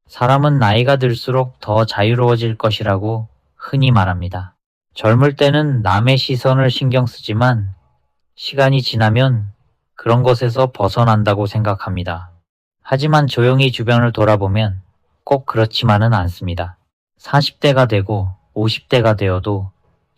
사람은 나이가 들수록 더 자유로워질 것이라고 흔히 말합니다. 젊을 때는 남의 시선을 신경 쓰지만 시간이 지나면 그런 것에서 벗어난다고 생각합니다. 하지만 조용히 주변을 돌아보면 꼭 그렇지만은 않습니다. 40대가 되고 50대가 되어도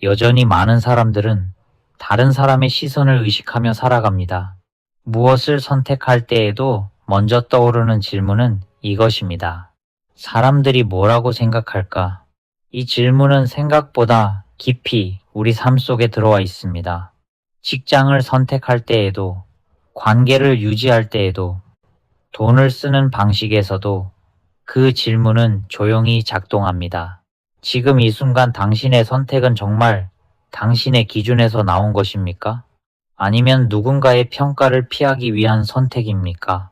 여전히 많은 사람들은 다른 사람의 시선을 의식하며 살아갑니다. 무엇을 선택할 때에도 먼저 떠오르는 질문은 이것입니다. 사람들이 뭐라고 생각할까? 이 질문은 생각보다 깊이 우리 삶 속에 들어와 있습니다. 직장을 선택할 때에도, 관계를 유지할 때에도, 돈을 쓰는 방식에서도 그 질문은 조용히 작동합니다. 지금 이 순간 당신의 선택은 정말 당신의 기준에서 나온 것입니까? 아니면 누군가의 평가를 피하기 위한 선택입니까?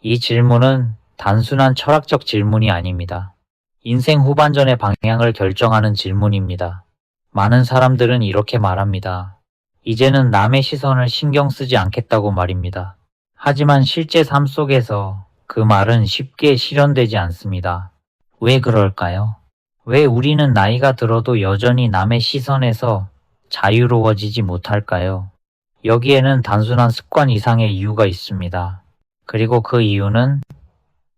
이 질문은 단순한 철학적 질문이 아닙니다. 인생 후반전의 방향을 결정하는 질문입니다. 많은 사람들은 이렇게 말합니다. 이제는 남의 시선을 신경 쓰지 않겠다고 말입니다. 하지만 실제 삶 속에서 그 말은 쉽게 실현되지 않습니다. 왜 그럴까요? 왜 우리는 나이가 들어도 여전히 남의 시선에서 자유로워지지 못할까요? 여기에는 단순한 습관 이상의 이유가 있습니다. 그리고 그 이유는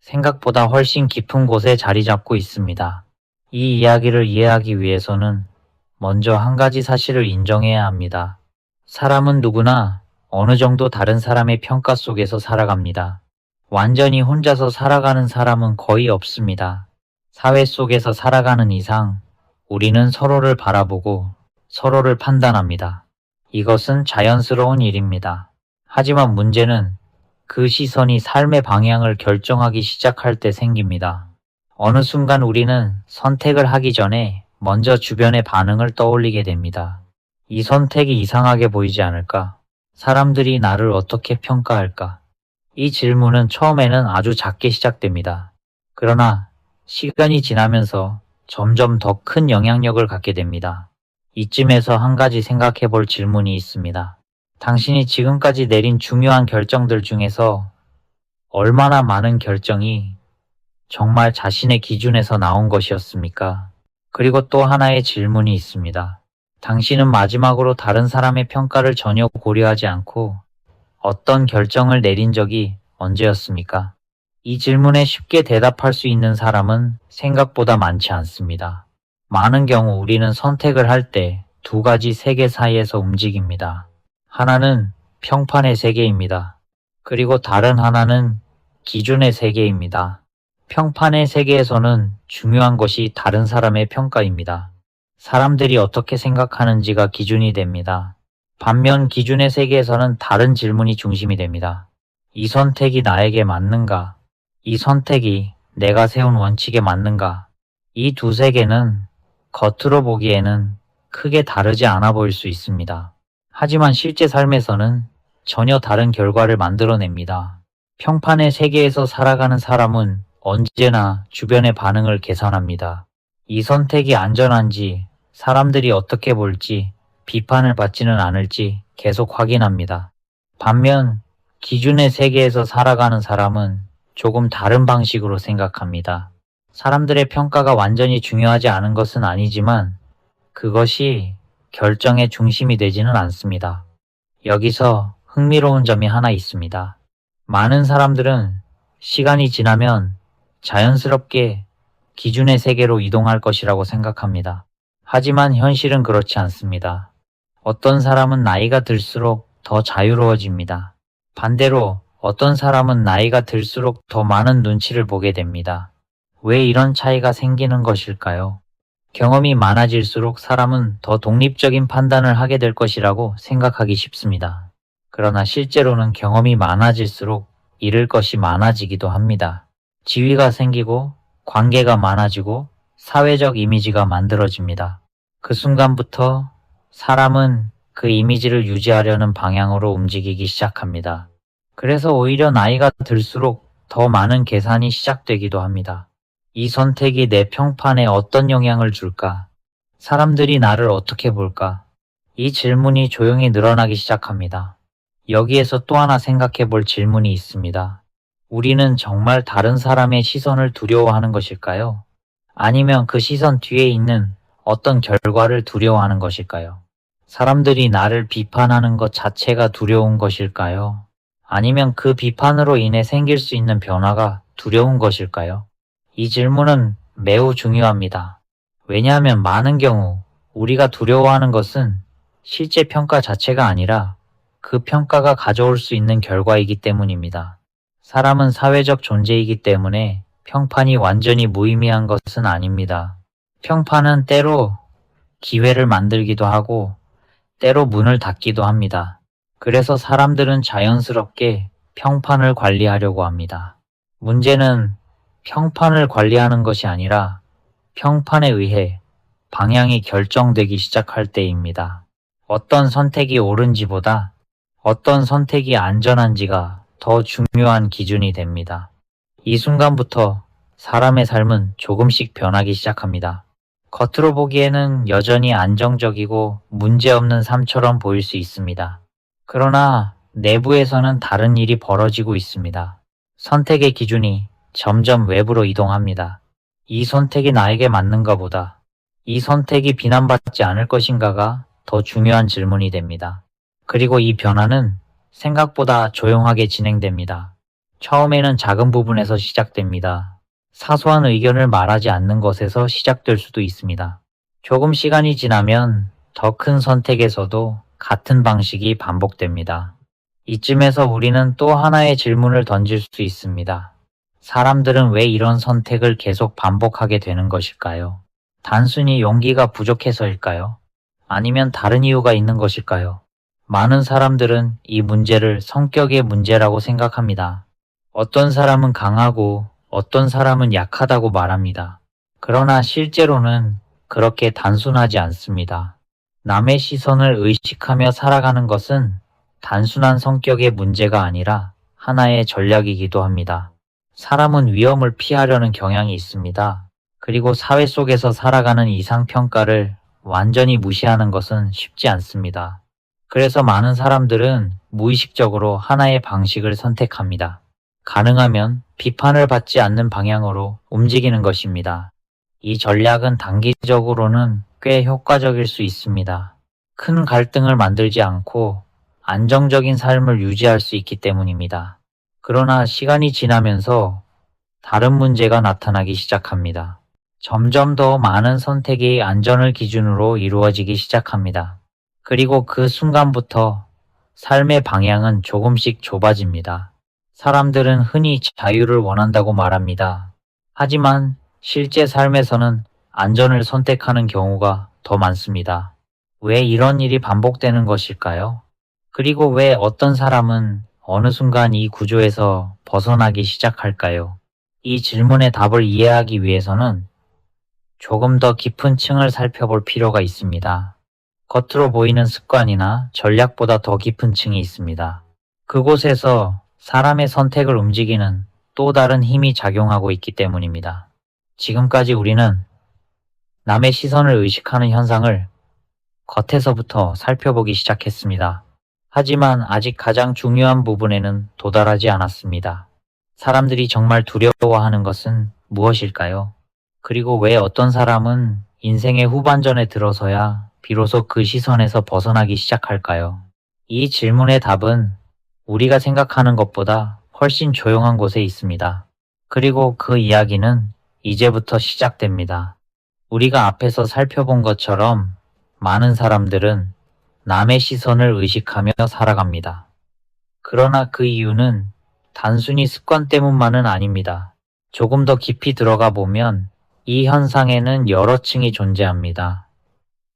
생각보다 훨씬 깊은 곳에 자리 잡고 있습니다. 이 이야기를 이해하기 위해서는 먼저 한 가지 사실을 인정해야 합니다. 사람은 누구나 어느 정도 다른 사람의 평가 속에서 살아갑니다. 완전히 혼자서 살아가는 사람은 거의 없습니다. 사회 속에서 살아가는 이상 우리는 서로를 바라보고 서로를 판단합니다. 이것은 자연스러운 일입니다. 하지만 문제는 그 시선이 삶의 방향을 결정하기 시작할 때 생깁니다. 어느 순간 우리는 선택을 하기 전에 먼저 주변의 반응을 떠올리게 됩니다. 이 선택이 이상하게 보이지 않을까? 사람들이 나를 어떻게 평가할까? 이 질문은 처음에는 아주 작게 시작됩니다. 그러나 시간이 지나면서 점점 더 큰 영향력을 갖게 됩니다. 이쯤에서 한 가지 생각해 볼 질문이 있습니다. 당신이 지금까지 내린 중요한 결정들 중에서 얼마나 많은 결정이 정말 자신의 기준에서 나온 것이었습니까? 그리고 또 하나의 질문이 있습니다. 당신은 마지막으로 다른 사람의 평가를 전혀 고려하지 않고 어떤 결정을 내린 적이 언제였습니까? 이 질문에 쉽게 대답할 수 있는 사람은 생각보다 많지 않습니다. 많은 경우 우리는 선택을 할 때 두 가지 세계 사이에서 움직입니다. 하나는 평판의 세계입니다. 그리고 다른 하나는 기준의 세계입니다. 평판의 세계에서는 중요한 것이 다른 사람의 평가입니다. 사람들이 어떻게 생각하는지가 기준이 됩니다. 반면 기준의 세계에서는 다른 질문이 중심이 됩니다. 이 선택이 나에게 맞는가? 이 선택이 내가 세운 원칙에 맞는가? 이 두 세계는 겉으로 보기에는 크게 다르지 않아 보일 수 있습니다. 하지만 실제 삶에서는 전혀 다른 결과를 만들어냅니다. 평판의 세계에서 살아가는 사람은 언제나 주변의 반응을 계산합니다. 이 선택이 안전한지, 사람들이 어떻게 볼지, 비판을 받지는 않을지 계속 확인합니다. 반면 기준의 세계에서 살아가는 사람은 조금 다른 방식으로 생각합니다. 사람들의 평가가 완전히 중요하지 않은 것은 아니지만 그것이 결정의 중심이 되지는 않습니다. 여기서 흥미로운 점이 하나 있습니다. 많은 사람들은 시간이 지나면 자연스럽게 기준의 세계로 이동할 것이라고 생각합니다. 하지만 현실은 그렇지 않습니다. 어떤 사람은 나이가 들수록 더 자유로워집니다. 반대로 어떤 사람은 나이가 들수록 더 많은 눈치를 보게 됩니다. 왜 이런 차이가 생기는 것일까요? 경험이 많아질수록 사람은 더 독립적인 판단을 하게 될 것이라고 생각하기 쉽습니다. 그러나 실제로는 경험이 많아질수록 잃을 것이 많아지기도 합니다. 지위가 생기고 관계가 많아지고 사회적 이미지가 만들어집니다. 그 순간부터 사람은 그 이미지를 유지하려는 방향으로 움직이기 시작합니다. 그래서 오히려 나이가 들수록 더 많은 계산이 시작되기도 합니다. 이 선택이 내 평판에 어떤 영향을 줄까? 사람들이 나를 어떻게 볼까? 이 질문이 조용히 늘어나기 시작합니다. 여기에서 또 하나 생각해 볼 질문이 있습니다. 우리는 정말 다른 사람의 시선을 두려워하는 것일까요? 아니면 그 시선 뒤에 있는 어떤 결과를 두려워하는 것일까요? 사람들이 나를 비판하는 것 자체가 두려운 것일까요? 아니면 그 비판으로 인해 생길 수 있는 변화가 두려운 것일까요? 이 질문은 매우 중요합니다. 왜냐하면 많은 경우 우리가 두려워하는 것은 실제 평가 자체가 아니라 그 평가가 가져올 수 있는 결과이기 때문입니다. 사람은 사회적 존재이기 때문에 평판이 완전히 무의미한 것은 아닙니다. 평판은 때로 기회를 만들기도 하고 때로 문을 닫기도 합니다. 그래서 사람들은 자연스럽게 평판을 관리하려고 합니다. 문제는 평판을 관리하는 것이 아니라 평판에 의해 방향이 결정되기 시작할 때입니다. 어떤 선택이 옳은지보다 어떤 선택이 안전한지가 더 중요한 기준이 됩니다. 이 순간부터 사람의 삶은 조금씩 변하기 시작합니다. 겉으로 보기에는 여전히 안정적이고 문제없는 삶처럼 보일 수 있습니다. 그러나 내부에서는 다른 일이 벌어지고 있습니다. 선택의 기준이 점점 외부로 이동합니다. 이 선택이 나에게 맞는가 보다. 이 선택이 비난받지 않을 것인가가 더 중요한 질문이 됩니다. 그리고 이 변화는 생각보다 조용하게 진행됩니다. 처음에는 작은 부분에서 시작됩니다. 사소한 의견을 말하지 않는 것에서 시작될 수도 있습니다. 조금 시간이 지나면 더 큰 선택에서도 같은 방식이 반복됩니다. 이쯤에서 우리는 또 하나의 질문을 던질 수 있습니다. 사람들은 왜 이런 선택을 계속 반복하게 되는 것일까요? 단순히 용기가 부족해서일까요? 아니면 다른 이유가 있는 것일까요? 많은 사람들은 이 문제를 성격의 문제라고 생각합니다. 어떤 사람은 강하고 어떤 사람은 약하다고 말합니다. 그러나 실제로는 그렇게 단순하지 않습니다. 남의 시선을 의식하며 살아가는 것은 단순한 성격의 문제가 아니라 하나의 전략이기도 합니다. 사람은 위험을 피하려는 경향이 있습니다. 그리고 사회 속에서 살아가는 이상평가를 완전히 무시하는 것은 쉽지 않습니다. 그래서 많은 사람들은 무의식적으로 하나의 방식을 선택합니다. 가능하면 비판을 받지 않는 방향으로 움직이는 것입니다. 이 전략은 단기적으로는 꽤 효과적일 수 있습니다. 큰 갈등을 만들지 않고 안정적인 삶을 유지할 수 있기 때문입니다. 그러나 시간이 지나면서 다른 문제가 나타나기 시작합니다. 점점 더 많은 선택이 안전을 기준으로 이루어지기 시작합니다. 그리고 그 순간부터 삶의 방향은 조금씩 좁아집니다. 사람들은 흔히 자유를 원한다고 말합니다. 하지만 실제 삶에서는 안전을 선택하는 경우가 더 많습니다. 왜 이런 일이 반복되는 것일까요? 그리고 왜 어떤 사람은 어느 순간 이 구조에서 벗어나기 시작할까요? 이 질문의 답을 이해하기 위해서는 조금 더 깊은 층을 살펴볼 필요가 있습니다. 겉으로 보이는 습관이나 전략보다 더 깊은 층이 있습니다. 그곳에서 사람의 선택을 움직이는 또 다른 힘이 작용하고 있기 때문입니다. 지금까지 우리는 남의 시선을 의식하는 현상을 겉에서부터 살펴보기 시작했습니다. 하지만 아직 가장 중요한 부분에는 도달하지 않았습니다. 사람들이 정말 두려워하는 것은 무엇일까요? 그리고 왜 어떤 사람은 인생의 후반전에 들어서야 비로소 그 시선에서 벗어나기 시작할까요? 이 질문의 답은 우리가 생각하는 것보다 훨씬 조용한 곳에 있습니다. 그리고 그 이야기는 이제부터 시작됩니다. 우리가 앞에서 살펴본 것처럼 많은 사람들은 남의 시선을 의식하며 살아갑니다. 그러나 그 이유는 단순히 습관 때문만은 아닙니다. 조금 더 깊이 들어가 보면 이 현상에는 여러 층이 존재합니다.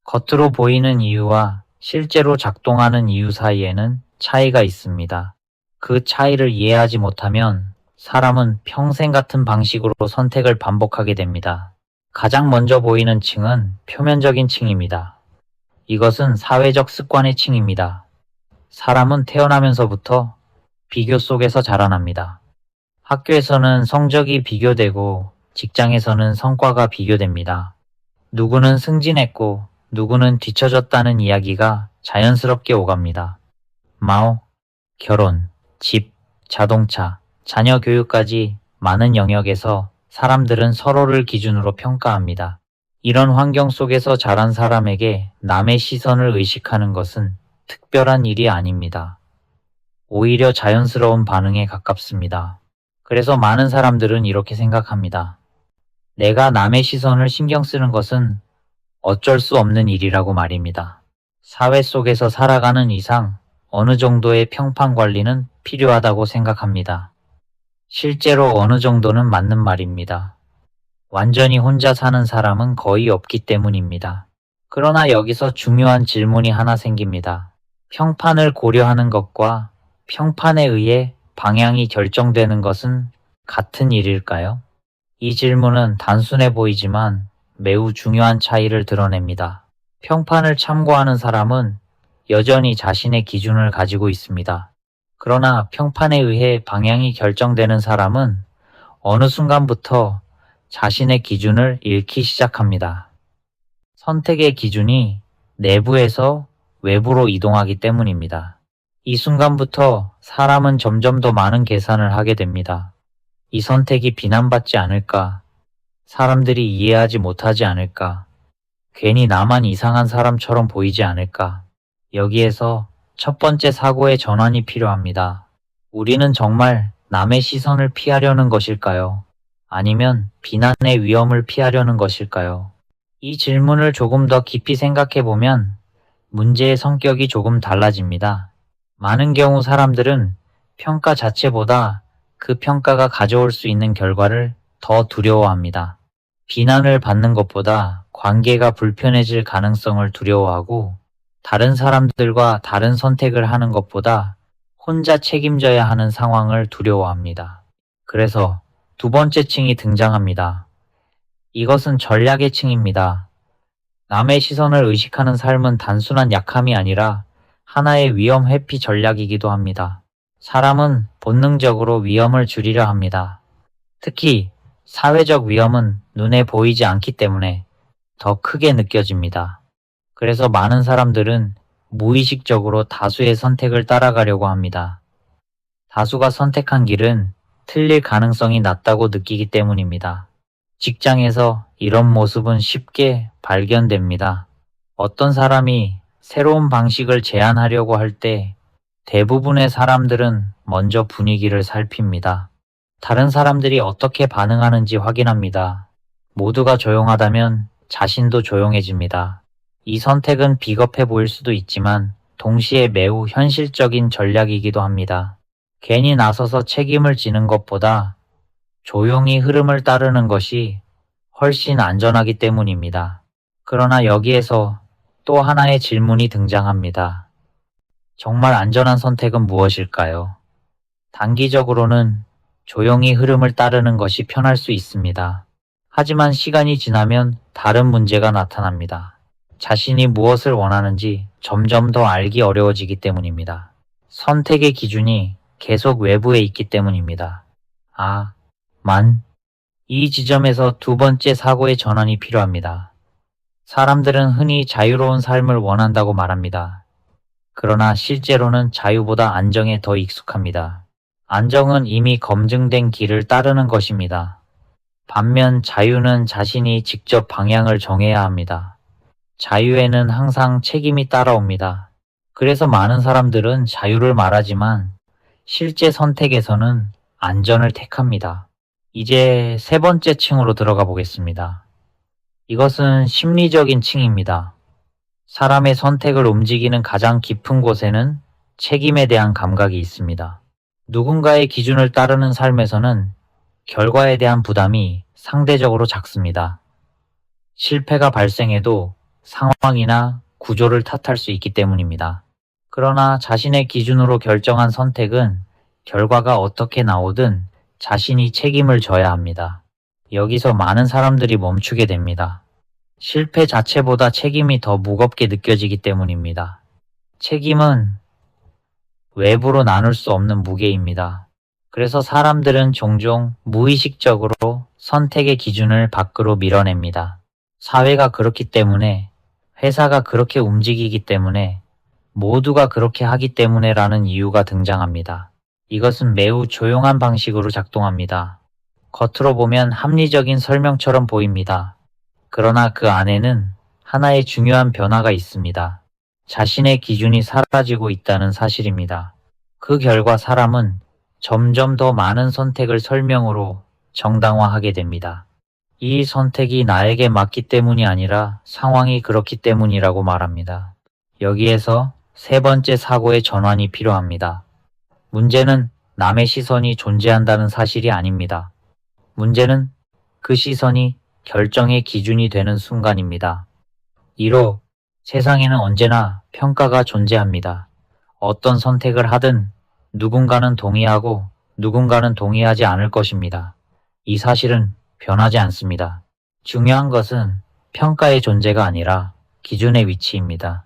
겉으로 보이는 이유와 실제로 작동하는 이유 사이에는 차이가 있습니다. 그 차이를 이해하지 못하면 사람은 평생 같은 방식으로 선택을 반복하게 됩니다. 가장 먼저 보이는 층은 표면적인 층입니다. 이것은 사회적 습관의 층입니다. 사람은 태어나면서부터 비교 속에서 자라납니다. 학교에서는 성적이 비교되고 직장에서는 성과가 비교됩니다. 누구는 승진했고 누구는 뒤처졌다는 이야기가 자연스럽게 오갑니다. 마오, 결혼, 집, 자동차, 자녀 교육까지 많은 영역에서 사람들은 서로를 기준으로 평가합니다. 이런 환경 속에서 자란 사람에게 남의 시선을 의식하는 것은 특별한 일이 아닙니다. 오히려 자연스러운 반응에 가깝습니다. 그래서 많은 사람들은 이렇게 생각합니다. 내가 남의 시선을 신경 쓰는 것은 어쩔 수 없는 일이라고 말입니다. 사회 속에서 살아가는 이상 어느 정도의 평판 관리는 필요하다고 생각합니다. 실제로 어느 정도는 맞는 말입니다. 완전히 혼자 사는 사람은 거의 없기 때문입니다. 그러나 여기서 중요한 질문이 하나 생깁니다. 평판을 고려하는 것과 평판에 의해 방향이 결정되는 것은 같은 일일까요? 이 질문은 단순해 보이지만 매우 중요한 차이를 드러냅니다. 평판을 참고하는 사람은 여전히 자신의 기준을 가지고 있습니다. 그러나 평판에 의해 방향이 결정되는 사람은 어느 순간부터 자신의 기준을 잃기 시작합니다. 선택의 기준이 내부에서 외부로 이동하기 때문입니다. 이 순간부터 사람은 점점 더 많은 계산을 하게 됩니다. 이 선택이 비난받지 않을까? 사람들이 이해하지 못하지 않을까? 괜히 나만 이상한 사람처럼 보이지 않을까? 여기에서 첫 번째 사고의 전환이 필요합니다. 우리는 정말 남의 시선을 피하려는 것일까요? 아니면 비난의 위험을 피하려는 것일까요? 이 질문을 조금 더 깊이 생각해 보면 문제의 성격이 조금 달라집니다. 많은 경우 사람들은 평가 자체보다 그 평가가 가져올 수 있는 결과를 더 두려워합니다. 비난을 받는 것보다 관계가 불편해질 가능성을 두려워하고 다른 사람들과 다른 선택을 하는 것보다 혼자 책임져야 하는 상황을 두려워합니다. 그래서 두 번째 층이 등장합니다. 이것은 전략의 층입니다. 남의 시선을 의식하는 삶은 단순한 약함이 아니라 하나의 위험 회피 전략이기도 합니다. 사람은 본능적으로 위험을 줄이려 합니다. 특히 사회적 위험은 눈에 보이지 않기 때문에 더 크게 느껴집니다. 그래서 많은 사람들은 무의식적으로 다수의 선택을 따라가려고 합니다. 다수가 선택한 길은 틀릴 가능성이 낮다고 느끼기 때문입니다. 직장에서 이런 모습은 쉽게 발견됩니다. 어떤 사람이 새로운 방식을 제안하려고 할 때 대부분의 사람들은 먼저 분위기를 살핍니다. 다른 사람들이 어떻게 반응하는지 확인합니다. 모두가 조용하다면 자신도 조용해집니다. 이 선택은 비겁해 보일 수도 있지만 동시에 매우 현실적인 전략이기도 합니다. 괜히 나서서 책임을 지는 것보다 조용히 흐름을 따르는 것이 훨씬 안전하기 때문입니다. 그러나 여기에서 또 하나의 질문이 등장합니다. 정말 안전한 선택은 무엇일까요? 단기적으로는 조용히 흐름을 따르는 것이 편할 수 있습니다. 하지만 시간이 지나면 다른 문제가 나타납니다. 자신이 무엇을 원하는지 점점 더 알기 어려워지기 때문입니다. 선택의 기준이 계속 외부에 있기 때문입니다. 이 지점에서 두 번째 사고의 전환이 필요합니다. 사람들은 흔히 자유로운 삶을 원한다고 말합니다. 그러나 실제로는 자유보다 안정에 더 익숙합니다. 안정은 이미 검증된 길을 따르는 것입니다. 반면 자유는 자신이 직접 방향을 정해야 합니다. 자유에는 항상 책임이 따라옵니다. 그래서 많은 사람들은 자유를 말하지만 실제 선택에서는 안전을 택합니다. 이제 세 번째 층으로 들어가 보겠습니다. 이것은 심리적인 층입니다. 사람의 선택을 움직이는 가장 깊은 곳에는 책임에 대한 감각이 있습니다. 누군가의 기준을 따르는 삶에서는 결과에 대한 부담이 상대적으로 작습니다. 실패가 발생해도 상황이나 구조를 탓할 수 있기 때문입니다. 그러나 자신의 기준으로 결정한 선택은 결과가 어떻게 나오든 자신이 책임을 져야 합니다. 여기서 많은 사람들이 멈추게 됩니다. 실패 자체보다 책임이 더 무겁게 느껴지기 때문입니다. 책임은 외부로 나눌 수 없는 무게입니다. 그래서 사람들은 종종 무의식적으로 선택의 기준을 밖으로 밀어냅니다. 사회가 그렇기 때문에, 회사가 그렇게 움직이기 때문에, 모두가 그렇게 하기 때문에라는 이유가 등장합니다. 이것은 매우 조용한 방식으로 작동합니다. 겉으로 보면 합리적인 설명처럼 보입니다. 그러나 그 안에는 하나의 중요한 변화가 있습니다. 자신의 기준이 사라지고 있다는 사실입니다. 그 결과 사람은 점점 더 많은 선택을 설명으로 정당화하게 됩니다. 이 선택이 나에게 맞기 때문이 아니라 상황이 그렇기 때문이라고 말합니다. 여기에서 세 번째 사고의 전환이 필요합니다. 문제는 남의 시선이 존재한다는 사실이 아닙니다. 문제는 그 시선이 결정의 기준이 되는 순간입니다. 이로 세상에는 언제나 평가가 존재합니다. 어떤 선택을 하든 누군가는 동의하고 누군가는 동의하지 않을 것입니다. 이 사실은 변하지 않습니다. 중요한 것은 평가의 존재가 아니라 기준의 위치입니다.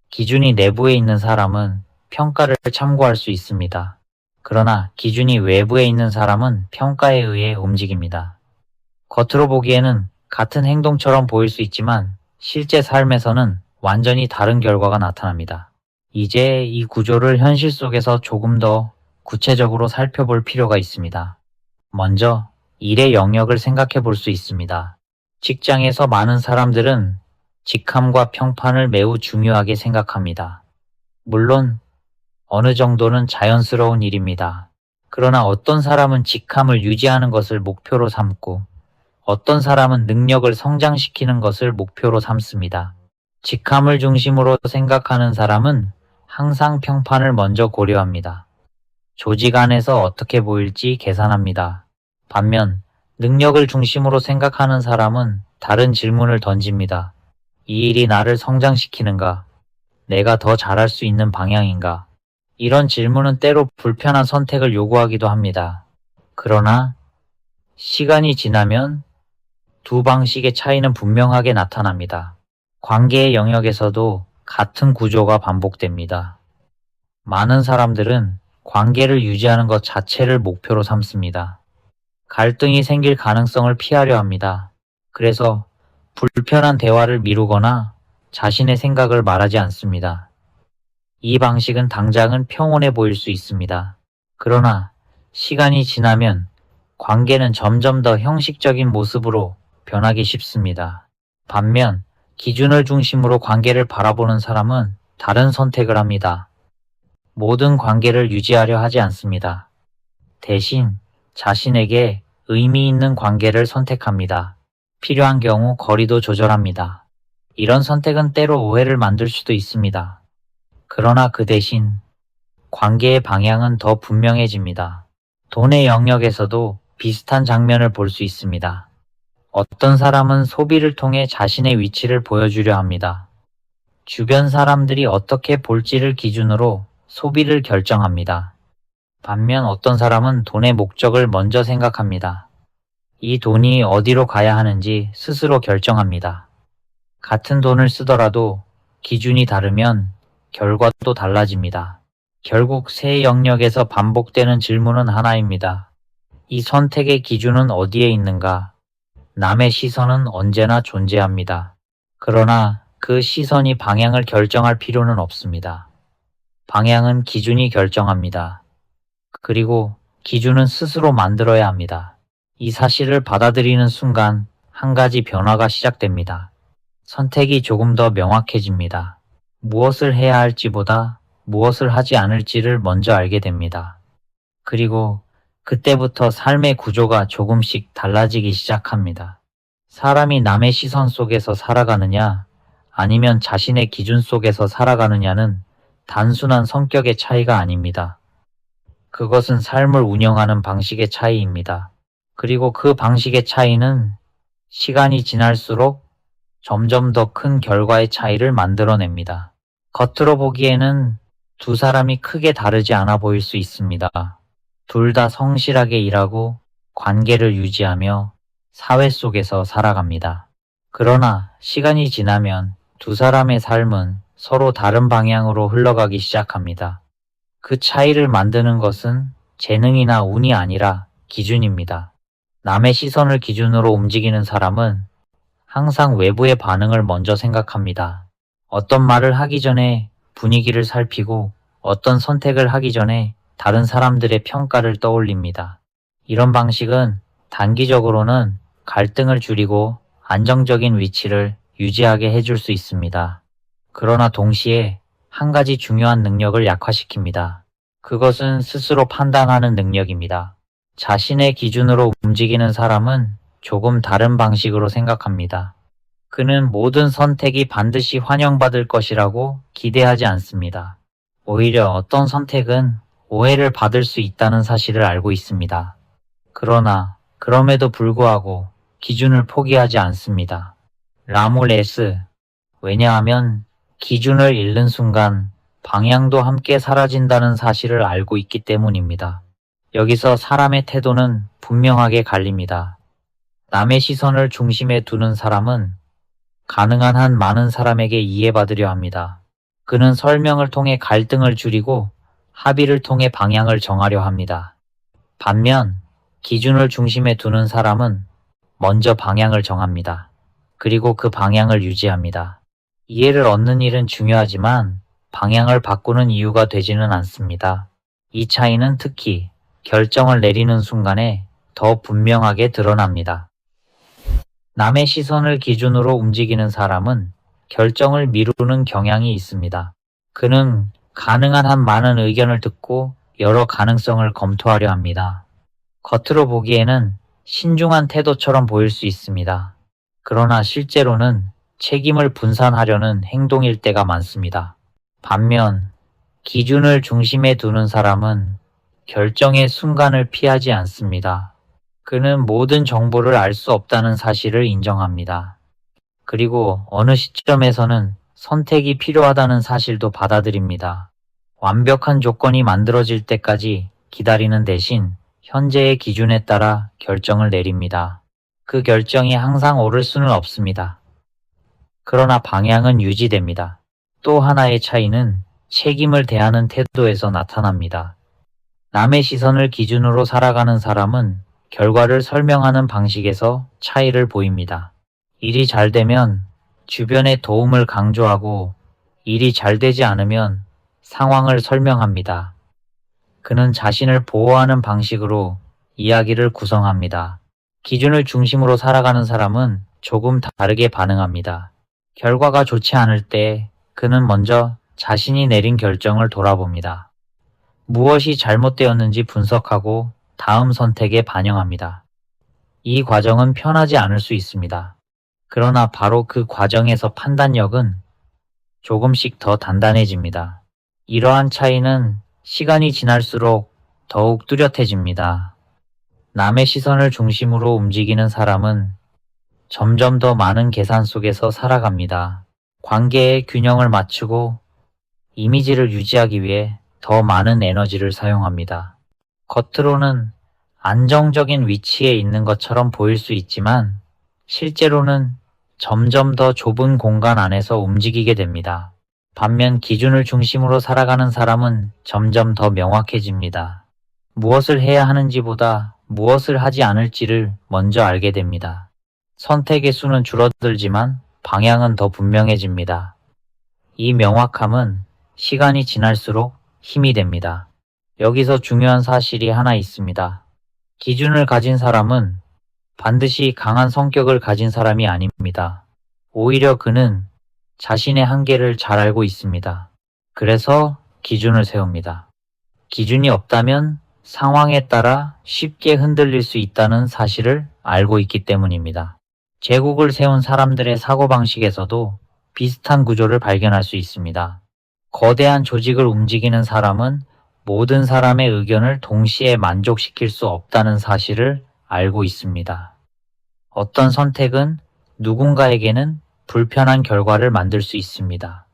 기준이 내부에 있는 사람은 평가를 참고할 수 있습니다. 그러나 기준이 외부에 있는 사람은 평가에 의해 움직입니다. 겉으로 보기에는 같은 행동처럼 보일 수 있지만 실제 삶에서는 완전히 다른 결과가 나타납니다. 이제 이 구조를 현실 속에서 조금 더 구체적으로 살펴볼 필요가 있습니다. 먼저 일의 영역을 생각해 볼 수 있습니다. 직장에서 많은 사람들은 직함과 평판을 매우 중요하게 생각합니다. 물론 어느 정도는 자연스러운 일입니다. 그러나 어떤 사람은 직함을 유지하는 것을 목표로 삼고 어떤 사람은 능력을 성장시키는 것을 목표로 삼습니다. 직함을 중심으로 생각하는 사람은 항상 평판을 먼저 고려합니다. 조직 안에서 어떻게 보일지 계산합니다. 반면 능력을 중심으로 생각하는 사람은 다른 질문을 던집니다. 이 일이 나를 성장시키는가? 내가 더 잘할 수 있는 방향인가? 이런 질문은 때로 불편한 선택을 요구하기도 합니다. 그러나 시간이 지나면 두 방식의 차이는 분명하게 나타납니다. 관계의 영역에서도 같은 구조가 반복됩니다. 많은 사람들은 관계를 유지하는 것 자체를 목표로 삼습니다. 갈등이 생길 가능성을 피하려 합니다. 그래서 불편한 대화를 미루거나 자신의 생각을 말하지 않습니다. 이 방식은 당장은 평온해 보일 수 있습니다. 그러나 시간이 지나면 관계는 점점 더 형식적인 모습으로 변하기 쉽습니다. 반면 기준을 중심으로 관계를 바라보는 사람은 다른 선택을 합니다. 모든 관계를 유지하려 하지 않습니다. 대신 자신에게 의미 있는 관계를 선택합니다. 필요한 경우 거리도 조절합니다. 이런 선택은 때로 오해를 만들 수도 있습니다. 그러나 그 대신 관계의 방향은 더 분명해집니다. 돈의 영역에서도 비슷한 장면을 볼 수 있습니다. 어떤 사람은 소비를 통해 자신의 위치를 보여주려 합니다. 주변 사람들이 어떻게 볼지를 기준으로 소비를 결정합니다. 반면 어떤 사람은 돈의 목적을 먼저 생각합니다. 이 돈이 어디로 가야 하는지 스스로 결정합니다. 같은 돈을 쓰더라도 기준이 다르면 결과도 달라집니다. 결국 세 영역에서 반복되는 질문은 하나입니다. 이 선택의 기준은 어디에 있는가? 남의 시선은 언제나 존재합니다. 그러나 그 시선이 방향을 결정할 필요는 없습니다. 방향은 기준이 결정합니다. 그리고 기준은 스스로 만들어야 합니다. 이 사실을 받아들이는 순간 한 가지 변화가 시작됩니다. 선택이 조금 더 명확해집니다. 무엇을 해야 할지보다 무엇을 하지 않을지를 먼저 알게 됩니다. 그리고 그때부터 삶의 구조가 조금씩 달라지기 시작합니다. 사람이 남의 시선 속에서 살아가느냐 아니면 자신의 기준 속에서 살아가느냐는 단순한 성격의 차이가 아닙니다. 그것은 삶을 운영하는 방식의 차이입니다. 그리고 그 방식의 차이는 시간이 지날수록 점점 더 큰 결과의 차이를 만들어냅니다. 겉으로 보기에는 두 사람이 크게 다르지 않아 보일 수 있습니다. 둘 다 성실하게 일하고 관계를 유지하며 사회 속에서 살아갑니다. 그러나 시간이 지나면 두 사람의 삶은 서로 다른 방향으로 흘러가기 시작합니다. 그 차이를 만드는 것은 재능이나 운이 아니라 기준입니다. 남의 시선을 기준으로 움직이는 사람은 항상 외부의 반응을 먼저 생각합니다. 어떤 말을 하기 전에 분위기를 살피고 어떤 선택을 하기 전에 다른 사람들의 평가를 떠올립니다. 이런 방식은 단기적으로는 갈등을 줄이고 안정적인 위치를 유지하게 해줄 수 있습니다. 그러나 동시에 한 가지 중요한 능력을 약화시킵니다. 그것은 스스로 판단하는 능력입니다. 자신의 기준으로 움직이는 사람은 조금 다른 방식으로 생각합니다. 그는 모든 선택이 반드시 환영받을 것이라고 기대하지 않습니다. 오히려 어떤 선택은 오해를 받을 수 있다는 사실을 알고 있습니다. 그러나 그럼에도 불구하고 기준을 포기하지 않습니다. 라몰레스. 왜냐하면 기준을 잃는 순간 방향도 함께 사라진다는 사실을 알고 있기 때문입니다. 여기서 사람의 태도는 분명하게 갈립니다. 남의 시선을 중심에 두는 사람은 가능한 한 많은 사람에게 이해받으려 합니다. 그는 설명을 통해 갈등을 줄이고 합의를 통해 방향을 정하려 합니다. 반면 기준을 중심에 두는 사람은 먼저 방향을 정합니다. 그리고 그 방향을 유지합니다. 이해를 얻는 일은 중요하지만 방향을 바꾸는 이유가 되지는 않습니다. 이 차이는 특히 결정을 내리는 순간에 더 분명하게 드러납니다. 남의 시선을 기준으로 움직이는 사람은 결정을 미루는 경향이 있습니다. 그는 가능한 한 많은 의견을 듣고 여러 가능성을 검토하려 합니다. 겉으로 보기에는 신중한 태도처럼 보일 수 있습니다. 그러나 실제로는 책임을 분산하려는 행동일 때가 많습니다. 반면 기준을 중심에 두는 사람은 결정의 순간을 피하지 않습니다. 그는 모든 정보를 알 수 없다는 사실을 인정합니다. 그리고 어느 시점에서는 선택이 필요하다는 사실도 받아들입니다. 완벽한 조건이 만들어질 때까지 기다리는 대신 현재의 기준에 따라 결정을 내립니다. 그 결정이 항상 옳을 수는 없습니다. 그러나 방향은 유지됩니다. 또 하나의 차이는 책임을 대하는 태도에서 나타납니다. 남의 시선을 기준으로 살아가는 사람은 결과를 설명하는 방식에서 차이를 보입니다. 일이 잘 되면 주변의 도움을 강조하고 일이 잘 되지 않으면 상황을 설명합니다. 그는 자신을 보호하는 방식으로 이야기를 구성합니다. 기준을 중심으로 살아가는 사람은 조금 다르게 반응합니다. 결과가 좋지 않을 때 그는 먼저 자신이 내린 결정을 돌아봅니다. 무엇이 잘못되었는지 분석하고 다음 선택에 반영합니다. 이 과정은 편하지 않을 수 있습니다. 그러나 바로 그 과정에서 판단력은 조금씩 더 단단해집니다. 이러한 차이는 시간이 지날수록 더욱 뚜렷해집니다. 남의 시선을 중심으로 움직이는 사람은 점점 더 많은 계산 속에서 살아갑니다. 관계의 균형을 맞추고 이미지를 유지하기 위해 더 많은 에너지를 사용합니다. 겉으로는 안정적인 위치에 있는 것처럼 보일 수 있지만 실제로는 점점 더 좁은 공간 안에서 움직이게 됩니다. 반면 기준을 중심으로 살아가는 사람은 점점 더 명확해집니다. 무엇을 해야 하는지보다 무엇을 하지 않을지를 먼저 알게 됩니다. 선택의 수는 줄어들지만 방향은 더 분명해집니다. 이 명확함은 시간이 지날수록 힘이 됩니다. 여기서 중요한 사실이 하나 있습니다. 기준을 가진 사람은 반드시 강한 성격을 가진 사람이 아닙니다. 오히려 그는 자신의 한계를 잘 알고 있습니다. 그래서 기준을 세웁니다. 기준이 없다면 상황에 따라 쉽게 흔들릴 수 있다는 사실을 알고 있기 때문입니다. 제국을 세운 사람들의 사고방식에서도 비슷한 구조를 발견할 수 있습니다. 거대한 조직을 움직이는 사람은 모든 사람의 의견을 동시에 만족시킬 수 없다는 사실을 알고 있습니다. 어떤 선택은 누군가에게는 불편한 결과를 만들 수 있습니다.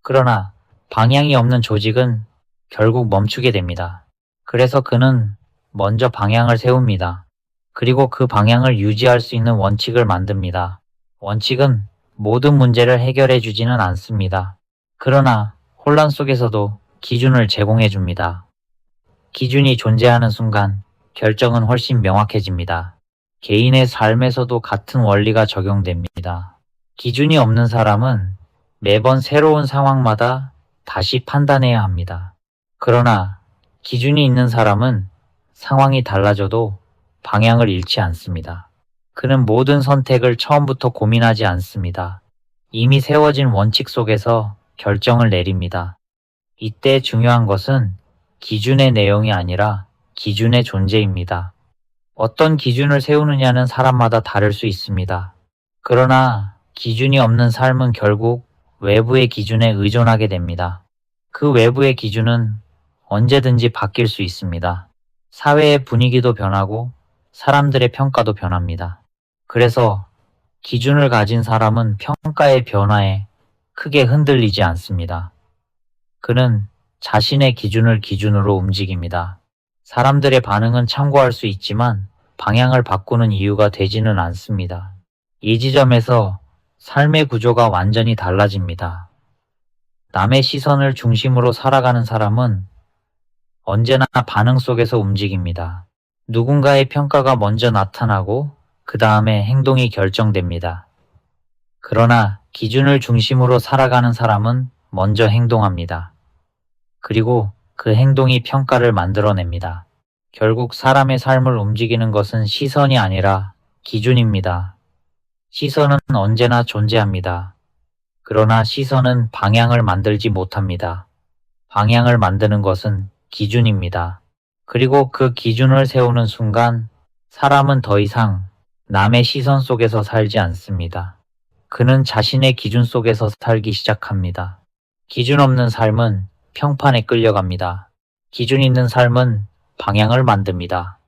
그러나 방향이 없는 조직은 결국 멈추게 됩니다. 그래서 그는 먼저 방향을 세웁니다. 그리고 그 방향을 유지할 수 있는 원칙을 만듭니다. 원칙은 모든 문제를 해결해 주지는 않습니다. 그러나 혼란 속에서도 기준을 제공해 줍니다. 기준이 존재하는 순간 결정은 훨씬 명확해집니다. 개인의 삶에서도 같은 원리가 적용됩니다. 기준이 없는 사람은 매번 새로운 상황마다 다시 판단해야 합니다. 그러나 기준이 있는 사람은 상황이 달라져도 방향을 잃지 않습니다. 그는 모든 선택을 처음부터 고민하지 않습니다. 이미 세워진 원칙 속에서 결정을 내립니다. 이때 중요한 것은 기준의 내용이 아니라 기준의 존재입니다. 어떤 기준을 세우느냐는 사람마다 다를 수 있습니다. 그러나 기준이 없는 삶은 결국 외부의 기준에 의존하게 됩니다. 그 외부의 기준은 언제든지 바뀔 수 있습니다. 사회의 분위기도 변하고 사람들의 평가도 변합니다. 그래서 기준을 가진 사람은 평가의 변화에 크게 흔들리지 않습니다. 그는 자신의 기준을 기준으로 움직입니다. 사람들의 반응은 참고할 수 있지만 방향을 바꾸는 이유가 되지는 않습니다. 이 지점에서 삶의 구조가 완전히 달라집니다. 남의 시선을 중심으로 살아가는 사람은 언제나 반응 속에서 움직입니다. 누군가의 평가가 먼저 나타나고 그 다음에 행동이 결정됩니다. 그러나 기준을 중심으로 살아가는 사람은 먼저 행동합니다. 그리고 그 행동이 평가를 만들어냅니다. 결국 사람의 삶을 움직이는 것은 시선이 아니라 기준입니다. 시선은 언제나 존재합니다. 그러나 시선은 방향을 만들지 못합니다. 방향을 만드는 것은 기준입니다. 그리고 그 기준을 세우는 순간 사람은 더 이상 남의 시선 속에서 살지 않습니다. 그는 자신의 기준 속에서 살기 시작합니다. 기준 없는 삶은 평판에 끌려갑니다. 기준 있는 삶은 방향을 만듭니다.